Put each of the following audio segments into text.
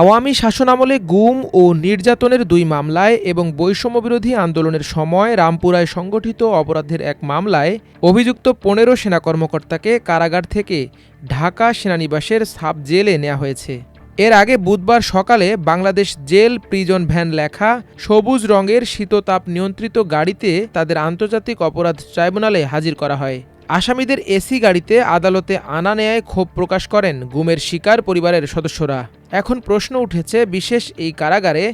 আওয়ামী শাসনামলে গুম ও নির্যাতনের ২ মামলায় এবং বৈষম্যবিরোধী আন্দোলনের সময় রামপুরায় সংগঠিত অপরাধের এক মামলায় অভিযুক্ত ১৫ সেনা কর্মকর্তাকে কারাগার থেকে ঢাকা সেনানিবাসের সাব জেলে নেওয়া হয়েছে। এর আগে বুধবার সকালে বাংলাদেশ জেল প্রিজন ভ্যান লেখা সবুজ রঙের শীততাপ নিয়ন্ত্রিত গাড়িতে তাদের আন্তর্জাতিক অপরাধ ট্রাইব্যুনালে হাজির করা হয়। আসামিদের এসি গাড়িতে আদালতে আনা নেয়ায় ক্ষোভ প্রকাশ করেন গুমের শিকার পরিবারের সদস্যরা। এখন প্রশ্ন উঠেছে, বিশেষ এই কারাগারে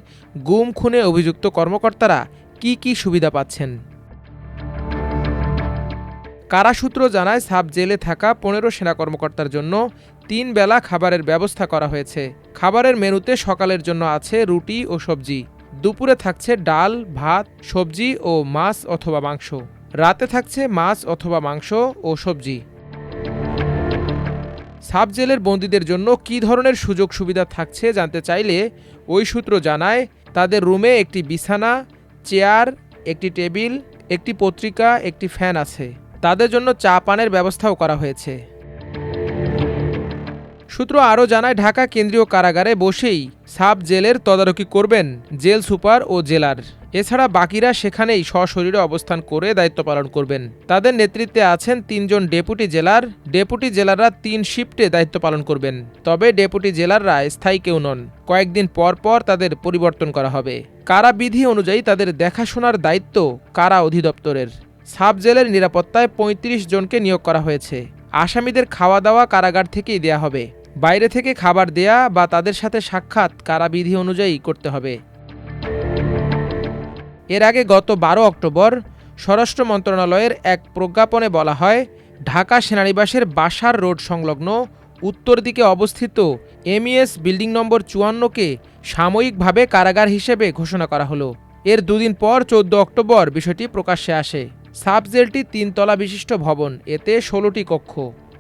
গুম খুনে অভিযুক্ত কর্মকর্তারা কি সুবিধা পাচ্ছেন। কারাসূত্র জানায়, সাব জেলে থাকা ১৫ সেনা কর্মকর্তার জন্য ৩ বেলা খাবারের ব্যবস্থা করা হয়েছে। খাবারের মেনুতে সকালের জন্য আছে রুটি ও সবজি, দুপুরে থাকছে ডাল, ভাত, সবজি ও মাছ অথবা মাংস, রাতে থাকছে মাছ অথবা মাংস ও সবজি। সাব জেলের বন্দীদের জন্য কী ধরনের সুযোগ সুবিধা থাকছে জানতে চাইলে ওই সূত্র জানায়, তাদের রুমে একটি বিছানা, চেয়ার, একটি টেবিল, একটি পত্রিকা, একটি ফ্যান আছে। তাদের জন্য চা পানের ব্যবস্থাও করা হয়েছে। সূত্র আরও জানায়, ঢাকা কেন্দ্রীয় কারাগারে বসেই সাব জেলের তদারকি করবেন জেল সুপার ও জেলার। এছাড়া বাকিরা সেখানেই সশরীরে অবস্থান করে দায়িত্ব পালন করবেন। তাদের নেতৃত্বে আছেন ৩ জন ডেপুটি জেলার। ডেপুটি জেলাররা ৩ শিফটে দায়িত্ব পালন করবেন। তবে ডেপুটি জেলাররা স্থায়ী কেউ নন, কয়েকদিন পর পর তাদের পরিবর্তন করা হবে। কারা বিধি অনুযায়ী তাদের দেখাশোনার দায়িত্ব কারা অধিদপ্তরের। সাব জেলের নিরাপত্তায় ৩৫ জনকে নিয়োগ করা হয়েছে। আসামিদের খাওয়া দাওয়া কারাগার থেকেই দেয়া হবে। বাইরে থেকে খাবার দেয়া বা তাদের সাথে সাক্ষাৎ কারাবিধি অনুযায়ী করতে হবে। এর আগে গত ১২ অক্টোবর স্বরাষ্ট্র মন্ত্রণালয়ের এক প্রজ্ঞাপনে বলা হয়, ঢাকা সেনানিবাসের বাসার রোড সংলগ্ন উত্তর দিকে অবস্থিত এমইএস বিল্ডিং নম্বর ৫৪কে সাময়িকভাবে কারাগার হিসেবে ঘোষণা করা হলো। এর দুদিন পর ১৪ অক্টোবর বিষয়টি প্রকাশ্যে আসে। সাব জেলটি ৩ তলা বিশিষ্ট ভবন, এতে ১৬টি কক্ষ,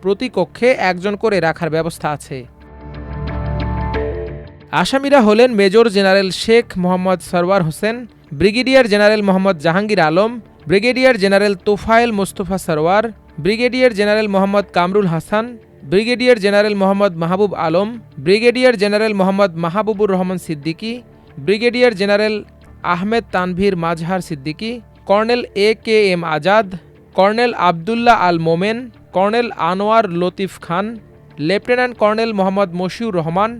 প্রতি কক্ষে একজন করে রাখার ব্যবস্থা আছে। আসামিরা হলেন major general Sheikh Mohammad Sarwar Hossain, brigadier general Mohammad Jahangir Alam, brigadier general Tofail Mostafa Sarwar, brigadier general Mohammad Kamrul Hasan, brigadier general Mohammad Mahbub Alam, brigadier general Mohammad Mahbubur Rahman Siddiqui, brigadier general Ahmed Tanvir Mazhar Siddiqui, colonel AKM. Azad, colonel Abdullah Al Momen, colonel Anwar Latif Khan, lieutenant colonel Mohammad Mashiur Rahman,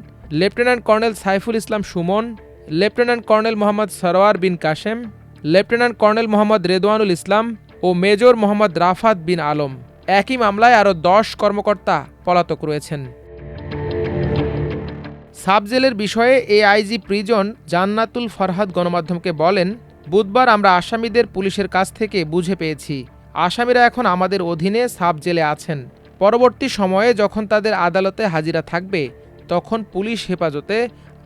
lieutenant colonel Saiful Islam Sumon, lieutenant colonel Mohammad Sarwar Bin Kashem, lieutenant colonel Mohammad Redwanul ইসলাম ও মেজর মোহাম্মদ রাফাত বিন আলম। একই মামলায় আরও ১০ কর্মকর্তা পলাতক রয়েছেন। সাব জেলের বিষয়ে এআইজি প্রিজন জান্নাতুল ফরহাদ গণমাধ্যমকে বলেন, বুধবার আমরা আসামিদের পুলিশের কাছ থেকে বুঝে পেয়েছি। আসামিরা এখন আমাদের অধীনে সাব জেলে আছেন। পরবর্তী সময়ে যখন তাদের আদালতে হাজিরা থাকবে, তখন পুলিশ হেফাজতে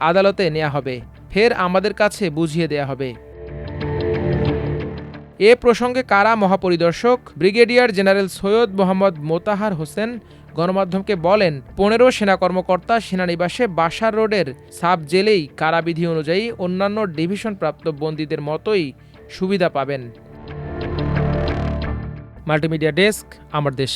আদালতে নেওয়া হবে, ফের আমাদের কাছে বুঝিয়ে দেয়া হবে। এ প্রসঙ্গে কারা মহাপরিদর্শক ব্রিগেডিয়ার জেনারেল সৈয়দ মোহাম্মদ মোতাহার হোসেন গণমাধ্যমকে বলেন, ১৫ সেনা কর্মকর্তা সেনানিবাসে বাসার রোডের সাব জেলেই কারাবিধি অনুযায়ী অন্যান্য ডিভিশনপ্রাপ্ত বন্দীদের মতোই সুবিধা পাবেন। মাল্টিমিডিয়া ডেস্ক, আমার দেশ।